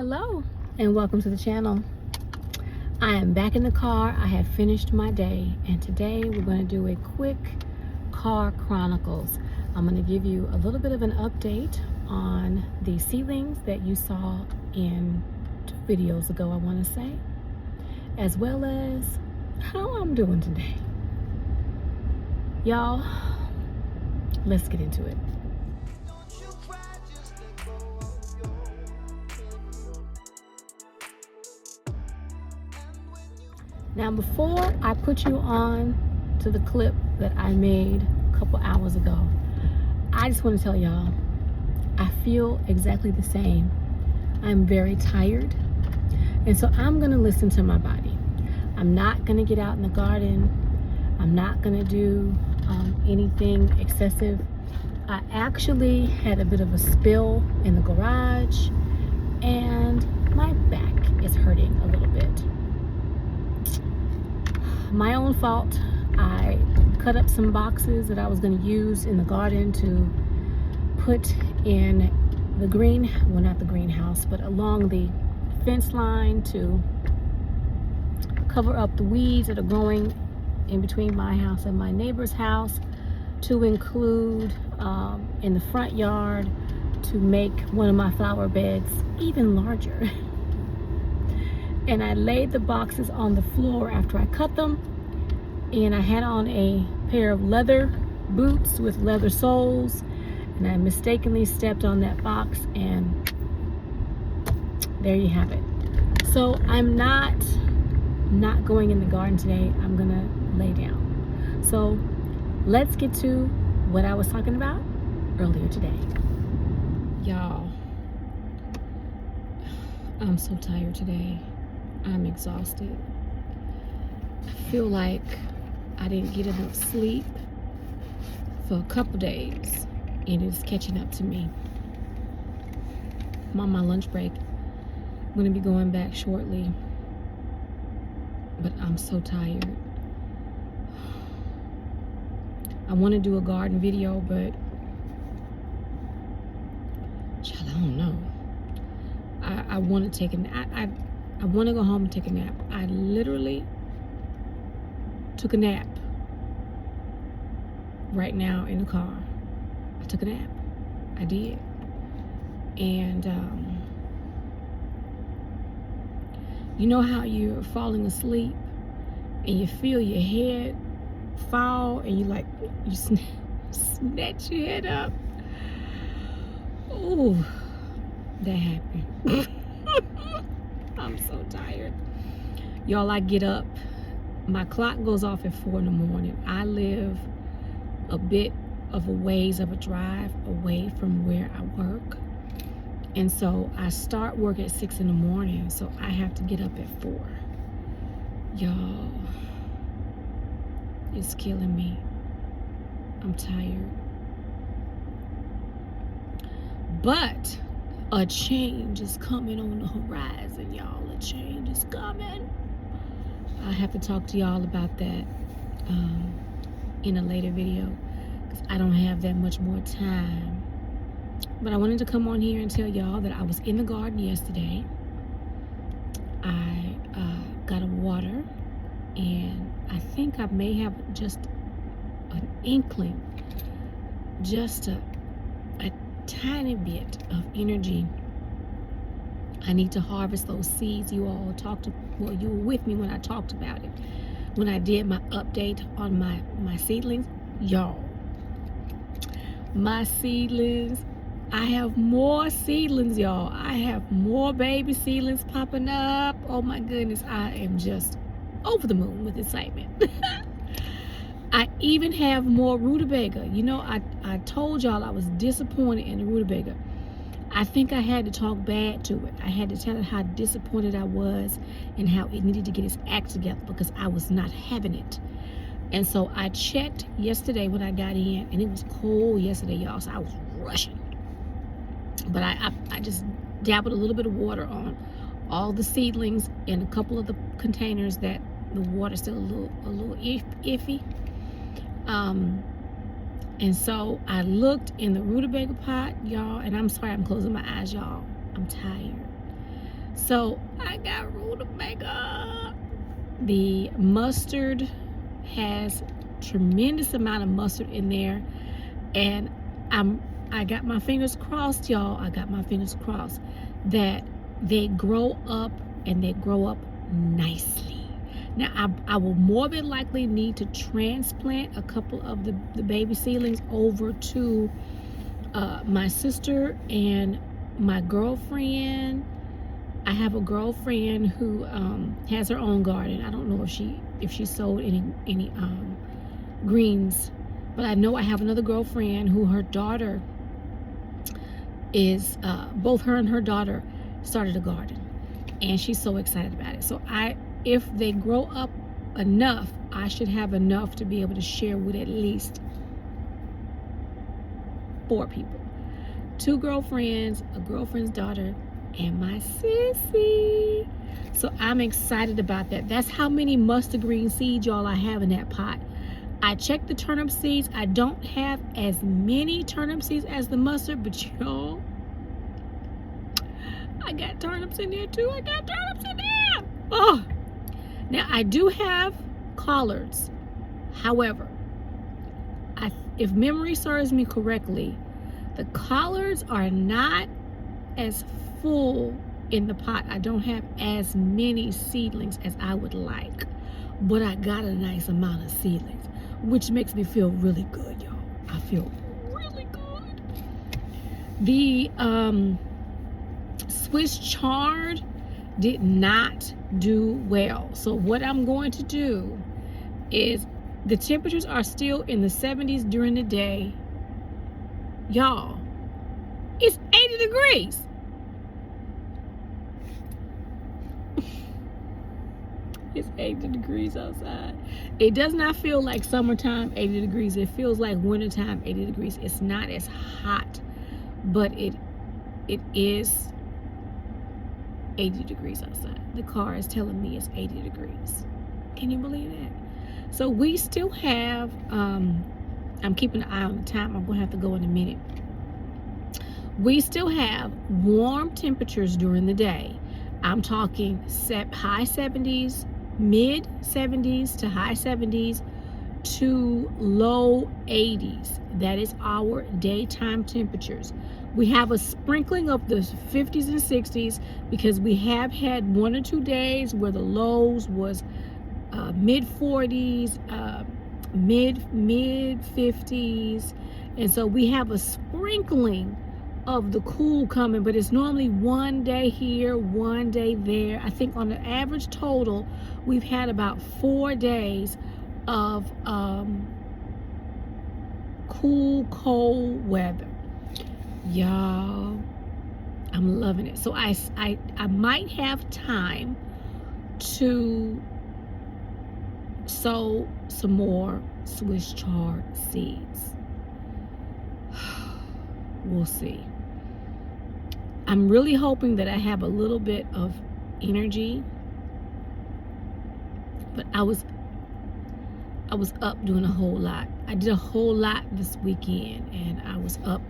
Hello and welcome to the channel. I am back in the car. I have finished my day and today we're going to do a quick car chronicles. I'm going to give you a little bit of an update on the seedlings that you saw in 2 videos ago, I want to say, as well as how I'm doing today. Y'all, let's get into it. Now, before I put you on to the clip that I made a couple hours ago, I just want to tell y'all, I feel exactly the same. I'm very tired, and so I'm going to listen to my body. I'm not going to get out in the garden. I'm not going to do anything excessive. I actually had a bit of a spill in the garage, and my back is hurting a little bit. My own fault. I cut up some boxes that I was going to use in the garden to put in the not the greenhouse, but along the fence line to cover up the weeds that are growing in between my house and my neighbor's house, to include in the front yard to make one of my flower beds even larger. And I laid the boxes on the floor after I cut them, and I had on a pair of leather boots with leather soles, and I mistakenly stepped on that box, and there you have it. So I'm not going in the garden today. I'm gonna lay down. So let's get to what I was talking about earlier today. Y'all, I'm so tired today. I'm exhausted. I feel like I didn't get enough sleep for a couple days, and it's catching up to me. I'm on my lunch break. I'm going to be going back shortly, but I'm so tired. I want to do a garden video, but child, I don't know. I want to take a nap. I want to go home and take a nap. I literally took a nap right now in the car. I took a nap. I did. And you know how you're falling asleep and you feel your head fall and you snatch your head up? Oh, that happened. I'm so tired. Y'all, I get up. My clock goes off at 4 in the morning. I live a bit of a ways of a drive away from where I work. And so I start work at 6 in the morning. So I have to get up at 4. Y'all, it's killing me. I'm tired. But a change is coming on the horizon, y'all. A change is coming. I have to talk to y'all about that in a later video, because I don't have that much more time. But I wanted to come on here and tell y'all that I was in the garden yesterday. I got a water, and I think I may have just an inkling, just a tiny bit of energy. I need to harvest those seeds. You all you were with me when I talked about it, when I did my update on my seedlings. Y'all, my seedlings, I have more seedlings, y'all. I have more baby seedlings popping up. Oh my goodness, I am just over the moon with excitement. I even have more rutabaga. You know, I told y'all I was disappointed in the rutabaga. I think I had to talk bad to it. I had to tell it how disappointed I was and how it needed to get its act together, because I was not having it. And so I checked yesterday when I got in, and it was cold yesterday, y'all, so I was rushing. But I just dabbled a little bit of water on all the seedlings in a couple of the containers that the water's still a little iffy. And so I looked in the rutabaga pot, y'all, and I'm sorry I'm closing my eyes, y'all. I'm tired. So I got rutabaga. The mustard has tremendous amount of mustard in there, and I got my fingers crossed, y'all. I got my fingers crossed that they grow up, and they grow up nicely. Now I will more than likely need to transplant a couple of the baby seedlings over to my sister and my girlfriend. I have a girlfriend who has her own garden. I don't know if she sold any greens, but I know I have another girlfriend who her daughter is both her and her daughter started a garden, and she's so excited about it. So if they grow up enough, I should have enough to be able to share with at least 4 people. 2 girlfriends, a girlfriend's daughter, and my sissy. So I'm excited about that. That's how many mustard green seeds, y'all, I have in that pot. I checked the turnip seeds. I don't have as many turnip seeds as the mustard, but y'all, I got turnips in there too. I got turnips in there. Oh, now I do have collards. However, if memory serves me correctly, the collards are not as full in the pot. I don't have as many seedlings as I would like, but I got a nice amount of seedlings, which makes me feel really good, y'all. I feel really good. The Swiss chard did not do well. So what I'm going to do is, the temperatures are still in the 70s during the day. Y'all, it's 80 degrees. It's 80 degrees outside. It does not feel like summertime 80 degrees. It feels like wintertime 80 degrees. It's not as hot, but it is 80 degrees outside. The car is telling me it's 80 degrees. Can you believe that? So we still have, I'm keeping an eye on the time. I'm going to have to go in a minute. We still have warm temperatures during the day. I'm talking high 70s, mid 70s to high 70s to low 80s. That is our daytime temperatures. We have a sprinkling of the 50s and 60s because we have had 1 or 2 days where the lows was mid 40s, mid 50s, and so we have a sprinkling of the cool coming, but it's normally 1 day here, 1 day there. I think on the average total, we've had about 4 days of cool, cold weather. Y'all, I'm loving it. So I might have time to sow some more Swiss chard seeds. We'll see. I'm really hoping that I have a little bit of energy, but I was up doing a whole lot. I did a whole lot this weekend, and I was up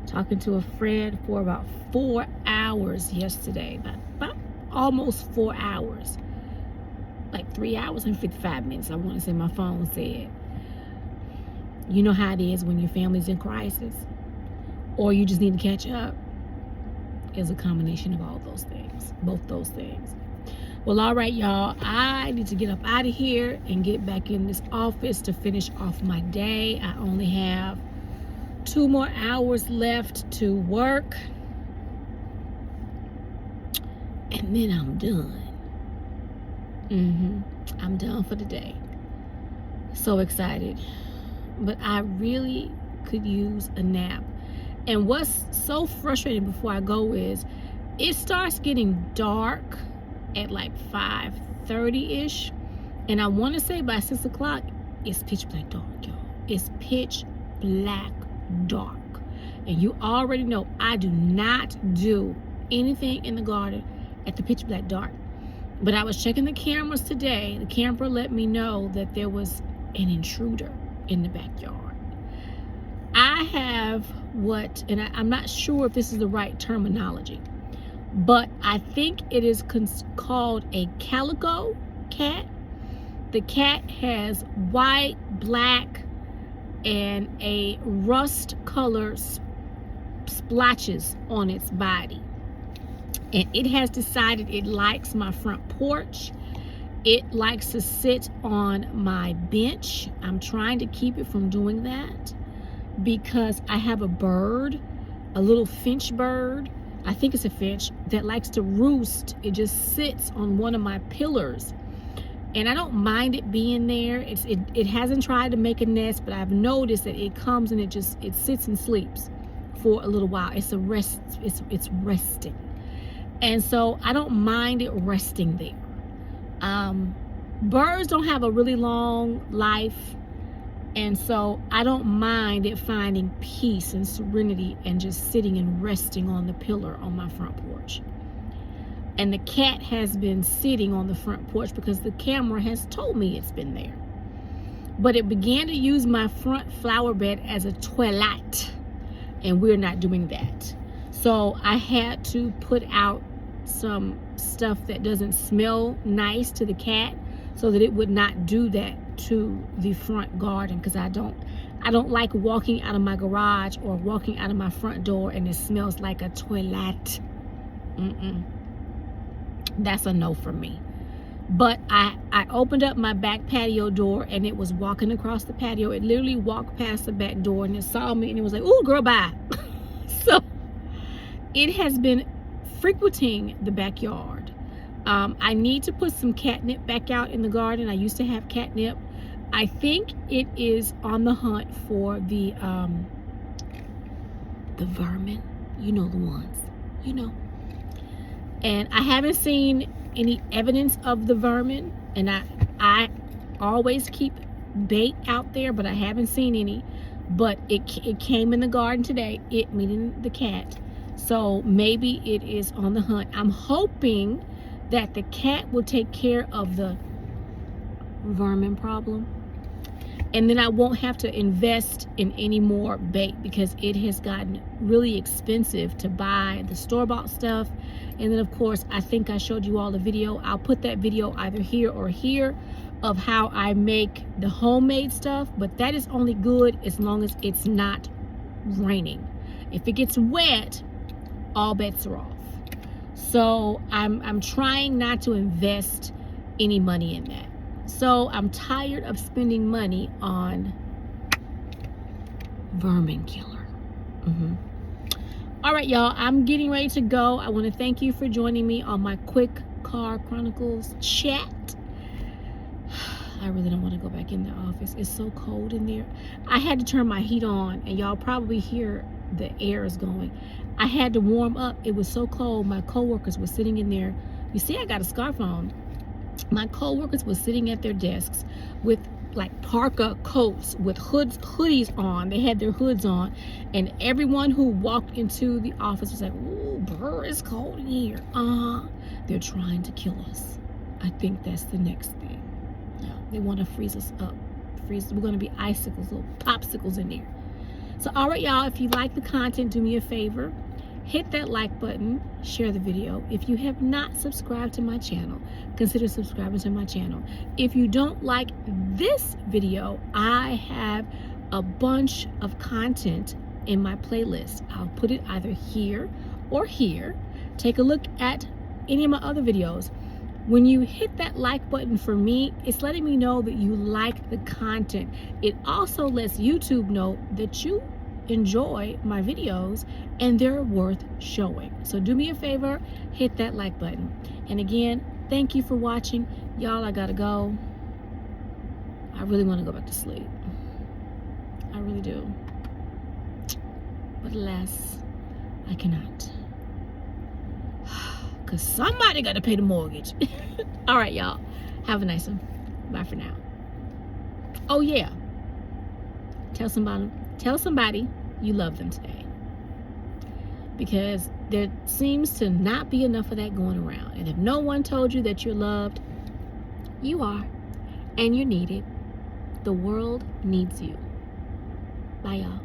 talking to a friend for about 4 hours yesterday. About almost 4 hours. Like 3 hours and 55 minutes, I want to say. My phone said. You know how it is when your family's in crisis, or you just need to catch up. It's a combination of all those things, both those things. Well, all right, y'all, I need to get up out of here and get back in this office to finish off my day. I only have 2 more hours left to work, and then I'm done. I'm done for the day. So excited. But I really could use a nap. And what's so frustrating before I go is it starts getting dark at like 5:30-ish. And I want to say by 6 o'clock, it's pitch black dark, y'all. It's pitch black dark. And you already know I do not do anything in the garden at the pitch black dark. But I was checking the cameras today. The camera let me know that there was an intruder in the backyard. I have I'm not sure if this is the right terminology, but I think it is called a calico cat. The cat has white, black, and a rust color splotches on its body. And it has decided it likes my front porch. It likes to sit on my bench. I'm trying to keep it from doing that because I have a bird, a little finch bird, I think it's a finch, that likes to roost. It just sits on one of my pillars. And I don't mind it being there. It hasn't tried to make a nest, but I've noticed that it comes and it sits and sleeps for a little while. It's resting. And so I don't mind it resting there. Birds don't have a really long life, and so I don't mind it finding peace and serenity and just sitting and resting on the pillar on my front porch. And the cat has been sitting on the front porch because the camera has told me it's been there. But it began to use my front flower bed as a toilet, and we're not doing that. So I had to put out some stuff that doesn't smell nice to the cat so that it would not do that to the front garden, because I don't like walking out of my garage or walking out of my front door and it smells like a toilet. That's a no for me. But I opened up my back patio door and it was walking across the patio. It literally walked past the back door and it saw me and it was like, "Ooh, girl, bye." So it has been frequenting the backyard. I need to put some catnip back out in the garden. I used to have catnip. I think it is on the hunt for the vermin. You know the ones. You know. And I haven't seen any evidence of the vermin. And I always keep bait out there, but I haven't seen any. But it came in the garden today. It, meaning the cat. So maybe it is on the hunt. I'm hoping that the cat will take care of the vermin problem. And then I won't have to invest in any more bait because it has gotten really expensive to buy the store-bought stuff. And then, of course, I think I showed you all the video. I'll put that video either here or here of how I make the homemade stuff. But that is only good as long as it's not raining. If it gets wet, all bets are off. So I'm trying not to invest any money in that. So I'm tired of spending money on vermin killer. All right, y'all, I'm getting ready to go. I want to thank you for joining me on my quick car chronicles chat. I really don't want to go back in the office. It's so cold in there. I had to turn my heat on, and y'all probably hear the air is going. I had to warm up. It was so cold. My coworkers were sitting in there. You see, I got a scarf on. My coworkers were sitting at their desks with like parka coats with hoodies on. They had their hoods on, and everyone who walked into the office was like, "Ooh, brr, it's cold in here." They're trying to kill us. I think that's the next thing. Yeah, they want to freeze us up. We're going to be icicles, little popsicles in there. So, all right, y'all, if you like the content, do me a favor. Hit that like button, share the video. If you have not subscribed to my channel, consider subscribing to my channel. If you don't like this video, I have a bunch of content in my playlist. I'll put it either here or here. Take a look at any of my other videos. When you hit that like button for me, it's letting me know that you like the content. It also lets YouTube know that you enjoy my videos and they're worth showing. So do me a favor, hit that like button. And again, thank you for watching. Y'all, I gotta go. I really want to go back to sleep. I really do. But alas, I cannot. Because somebody got to pay the mortgage. All right, y'all. Have a nice one. Bye for now. Oh, yeah. Tell somebody you love them today. Because there seems to not be enough of that going around. And if no one told you that you're loved, you are. And you're needed. The world needs you. Bye, y'all.